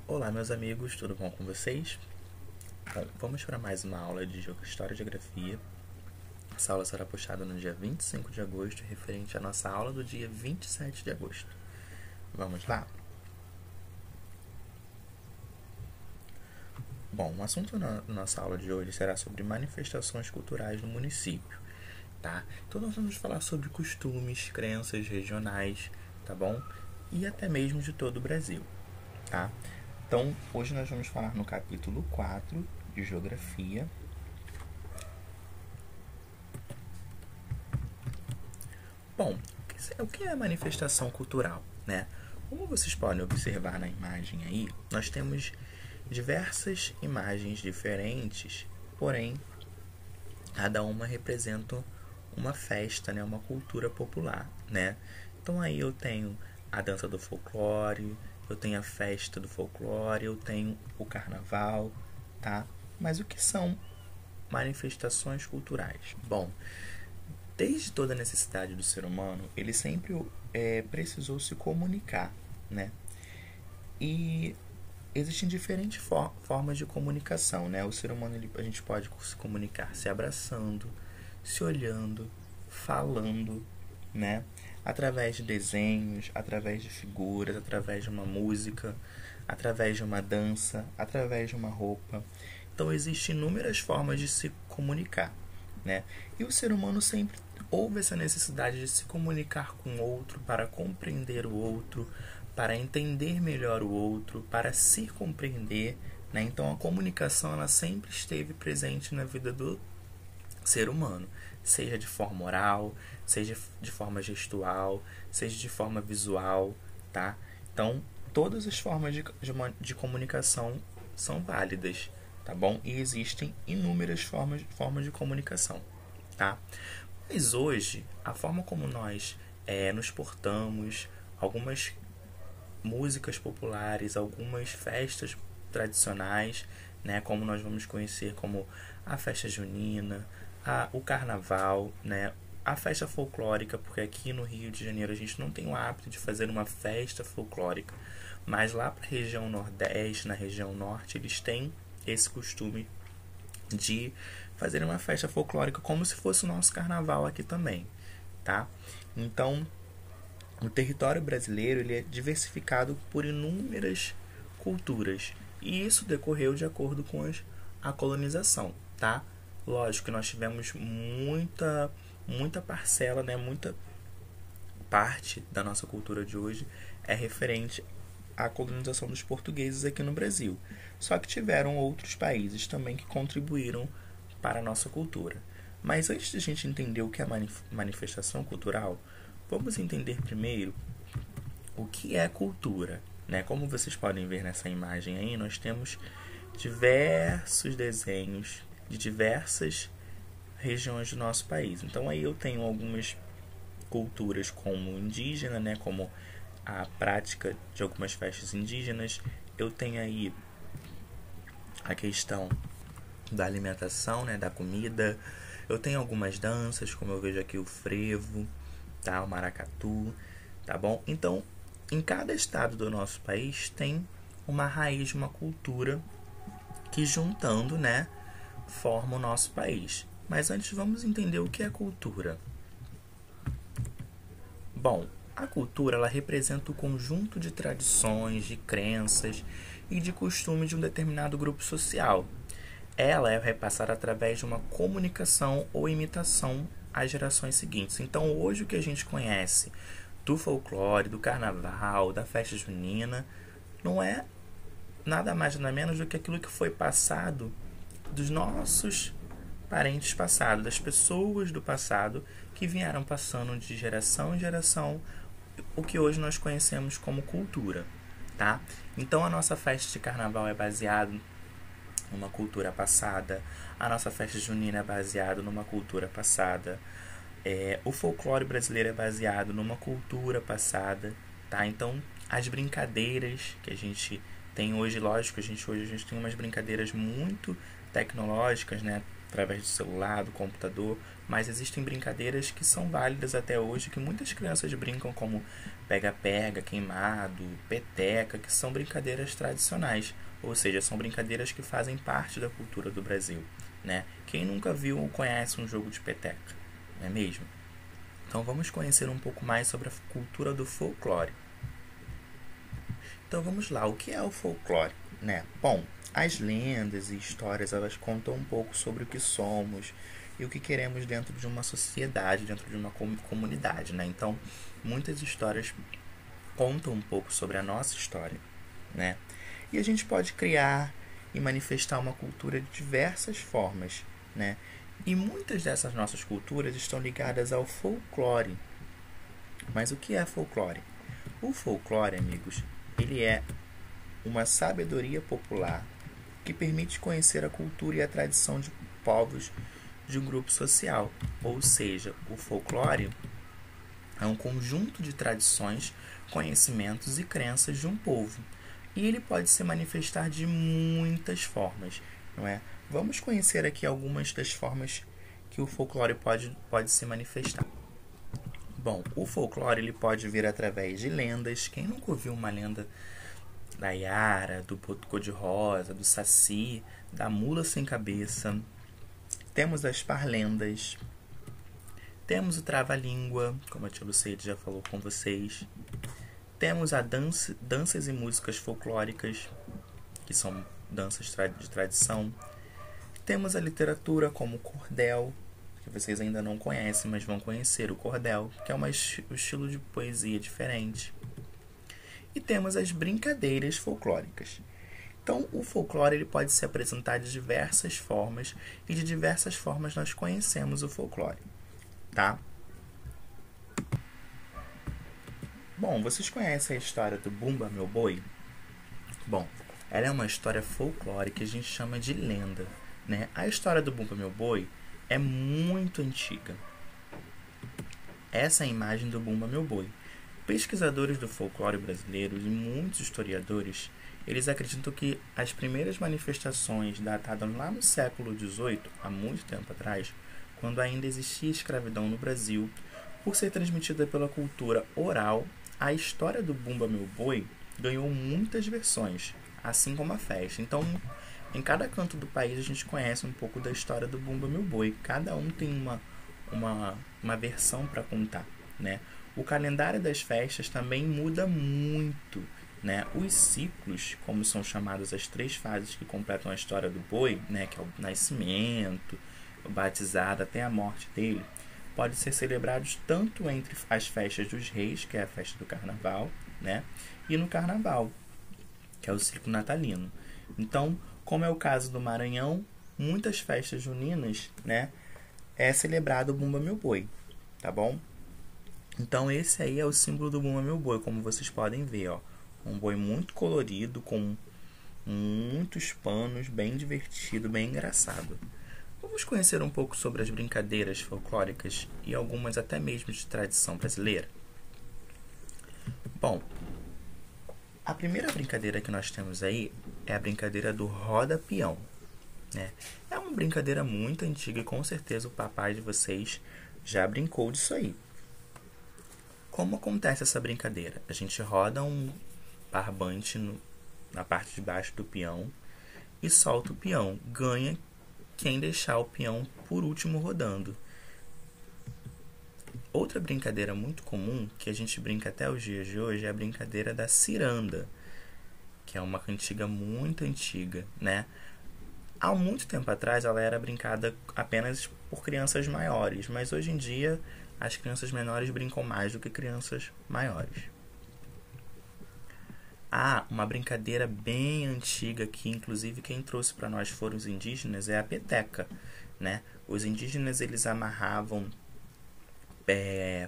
Olá, meus amigos, tudo bom com vocês? Bom, vamos para mais uma aula de História e Geografia. Essa aula será postada no dia 25 de agosto, referente à nossa aula do dia 27 de agosto. Vamos lá? Bom, o assunto na nossa aula de hoje será sobre manifestações culturais no município, tá? Então nós vamos falar sobre costumes, crenças regionais, tá bom? E até mesmo de todo o Brasil, tá? Então, hoje nós vamos falar no capítulo 4 de Geografia. Bom, o que é manifestação cultural, né? Como vocês podem observar na imagem aí, nós temos diversas imagens diferentes, porém, cada uma representa uma festa, né? Uma cultura popular, né? Então aí eu tenho a dança do folclore, eu tenho a festa do folclore, eu tenho o carnaval, tá? Mas o que são manifestações culturais? Bom, desde toda a necessidade do ser humano, ele sempre precisou se comunicar, né? E existem diferentes formas de comunicação, né? O ser humano, a gente pode se comunicar se abraçando, se olhando, falando, né? Através de desenhos, através de figuras, através de uma música, através de uma dança, através de uma roupa. Então existem inúmeras formas de se comunicar, né? E o ser humano sempre houve essa necessidade de se comunicar com o outro, para compreender o outro, para entender melhor o outro, para se compreender, né? Então a comunicação ela sempre esteve presente na vida do ser humano, seja de forma oral, seja de forma gestual, seja de forma visual, tá? Então todas as formas de comunicação são válidas, tá bom? E existem inúmeras formas de comunicação, tá? Mas hoje, a forma como nós nos portamos, algumas músicas populares, algumas festas tradicionais, né, como nós vamos conhecer como a festa junina, o carnaval, né, a festa folclórica, porque aqui no Rio de Janeiro a gente não tem o hábito de fazer uma festa folclórica, mas lá para a região nordeste, na região norte, eles têm esse costume de fazer uma festa folclórica como se fosse o nosso carnaval aqui também, tá? Então, o território brasileiro ele é diversificado por inúmeras culturas e isso decorreu de acordo com a colonização, tá? Lógico que nós tivemos muita parcela, né? Muita parte da nossa cultura de hoje é referente à colonização dos portugueses aqui no Brasil. Só que tiveram outros países também que contribuíram para a nossa cultura. Mas antes de a gente entender o que é manifestação cultural, vamos entender primeiro o que é cultura, né? Como vocês podem ver nessa imagem aí, nós temos diversos desenhos de diversas regiões do nosso país. Então aí eu tenho algumas culturas como indígena, né? Como a prática de algumas festas indígenas. Eu tenho aí a questão da alimentação, né? Da comida. Eu tenho algumas danças, como eu vejo aqui o frevo, tá? O maracatu, tá bom? Então, em cada estado do nosso país tem uma raiz, uma cultura que juntando, né, forma o nosso país. Mas antes vamos entender o que é cultura. Bom, a cultura ela representa o conjunto de tradições, de crenças e de costumes de um determinado grupo social. Ela é repassada através de uma comunicação ou imitação às gerações seguintes. Então, hoje o que a gente conhece do folclore, do carnaval, da festa junina, não é nada mais nada menos do que aquilo que foi passado dos nossos parentes passados, das pessoas do passado que vieram passando de geração em geração o que hoje nós conhecemos como cultura, tá? Então a nossa festa de carnaval é baseada numa cultura passada, a nossa festa junina é baseada numa cultura passada, o folclore brasileiro é baseado numa cultura passada, tá? Então as brincadeiras que a gente tem hoje, lógico, hoje a gente tem umas brincadeiras muito tecnológicas, né? através do celular, do computador, mas existem brincadeiras que são válidas até hoje, que muitas crianças brincam, como pega-pega, queimado, peteca, que são brincadeiras tradicionais, ou seja, são brincadeiras que fazem parte da cultura do Brasil, né? Quem nunca viu ou conhece um jogo de peteca, não é mesmo? Então vamos conhecer um pouco mais sobre a cultura do folclore. Então vamos lá, o que é o folclore, né? Bom, as lendas e histórias, elas contam um pouco sobre o que somos e o que queremos dentro de uma sociedade, dentro de uma comunidade, né? Então, muitas histórias contam um pouco sobre a nossa história, né? E a gente pode criar e manifestar uma cultura de diversas formas, né? E muitas dessas nossas culturas estão ligadas ao folclore. Mas o que é folclore? O folclore, amigos, ele é uma sabedoria popular que permite conhecer a cultura e a tradição de povos de um grupo social. Ou seja, o folclore é um conjunto de tradições, conhecimentos e crenças de um povo. E ele pode se manifestar de muitas formas, não é? Vamos conhecer aqui algumas das formas que o folclore pode se manifestar. Bom, o folclore ele pode vir através de lendas. Quem nunca ouviu uma lenda da Yara, do Boto Cor-de-Rosa, do Saci, da Mula Sem Cabeça? Temos as parlendas. Temos o trava-língua, como a tia Luceide já falou com vocês. Temos a danças e músicas folclóricas, que são danças de tradição. Temos a literatura, como o cordel, que vocês ainda não conhecem, mas vão conhecer o cordel, que é um estilo de poesia diferente. E temos as brincadeiras folclóricas. Então, o folclore ele pode se apresentar de diversas formas, e de diversas formas nós conhecemos o folclore, tá? Bom, vocês conhecem a história do Bumba Meu Boi? Bom, ela é uma história folclórica que a gente chama de lenda, né? A história do Bumba Meu Boi é muito antiga. Essa é a imagem do Bumba Meu Boi. Pesquisadores do folclore brasileiro e muitos historiadores, eles acreditam que as primeiras manifestações datadas lá no século XVIII, há muito tempo atrás, quando ainda existia escravidão no Brasil, por ser transmitida pela cultura oral, a história do Bumba Meu Boi ganhou muitas versões, assim como a festa. Então, em cada canto do país a gente conhece um pouco da história do Bumba Meu Boi. Cada um tem uma versão para contar, né? O calendário das festas também muda muito, né? Os ciclos, como são chamadas as 3 fases que completam a história do boi, né? Que é o nascimento, o batizado até a morte dele, podem ser celebrados tanto entre as festas dos reis, que é a festa do carnaval, né? E no carnaval, que é o ciclo natalino. Então, como é o caso do Maranhão, muitas festas juninas, né? É celebrado o Bumba Meu Boi, tá bom? Então, esse aí é o símbolo do Bumba Meu Boi, como vocês podem ver, ó. Um boi muito colorido, com muitos panos, bem divertido, bem engraçado. Vamos conhecer um pouco sobre as brincadeiras folclóricas e algumas até mesmo de tradição brasileira? Bom, a primeira brincadeira que nós temos aí é a brincadeira do roda-peão, né? É uma brincadeira muito antiga e com certeza o papai de vocês já brincou disso aí. Como acontece essa brincadeira? A gente roda um barbante na parte de baixo do peão e solta o peão. Ganha quem deixar o peão por último rodando. Outra brincadeira muito comum, que a gente brinca até os dias de hoje, é a brincadeira da ciranda, que é uma cantiga muito antiga, né? Há muito tempo atrás ela era brincada apenas por crianças maiores, mas hoje em dia as crianças menores brincam mais do que crianças maiores. Ah, uma brincadeira bem antiga que inclusive quem trouxe para nós foram os indígenas é a peteca, né? Os indígenas eles amarravam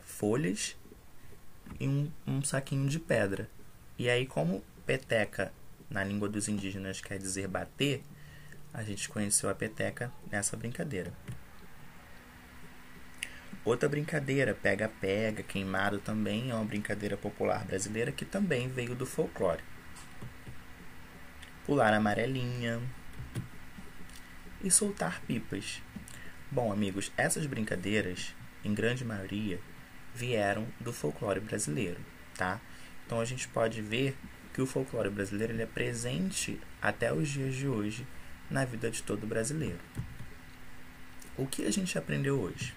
folhas e um saquinho de pedra. E aí, como peteca na língua dos indígenas quer dizer bater, a gente conheceu a peteca nessa brincadeira. Outra brincadeira, pega-pega, queimado, também é uma brincadeira popular brasileira que também veio do folclore. Pular amarelinha e soltar pipas. Bom, amigos, essas brincadeiras, em grande maioria, vieram do folclore brasileiro, tá? Então a gente pode ver que o folclore brasileiro ele é presente até os dias de hoje na vida de todo brasileiro. O que a gente aprendeu hoje?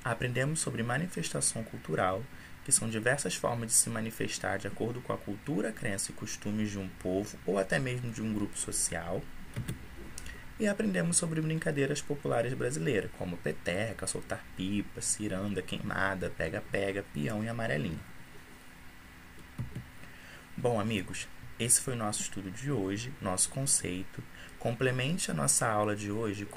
Aprendemos sobre manifestação cultural, que são diversas formas de se manifestar de acordo com a cultura, crença e costumes de um povo ou até mesmo de um grupo social. E aprendemos sobre brincadeiras populares brasileiras, como peteca, soltar pipa, ciranda, queimada, pega-pega, peão e amarelinho. Bom, amigos, esse foi o nosso estudo de hoje, nosso conceito. Complemente a nossa aula de hoje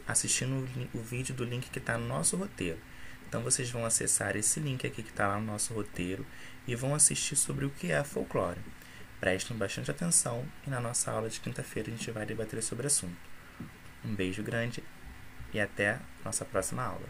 assistindo o vídeo do link que está no nosso roteiro. Então, vocês vão acessar esse link aqui que está lá no nosso roteiro e vão assistir sobre o que é folclore. Prestem bastante atenção e na nossa aula de quinta-feira a gente vai debater sobre o assunto. Um beijo grande e até a nossa próxima aula.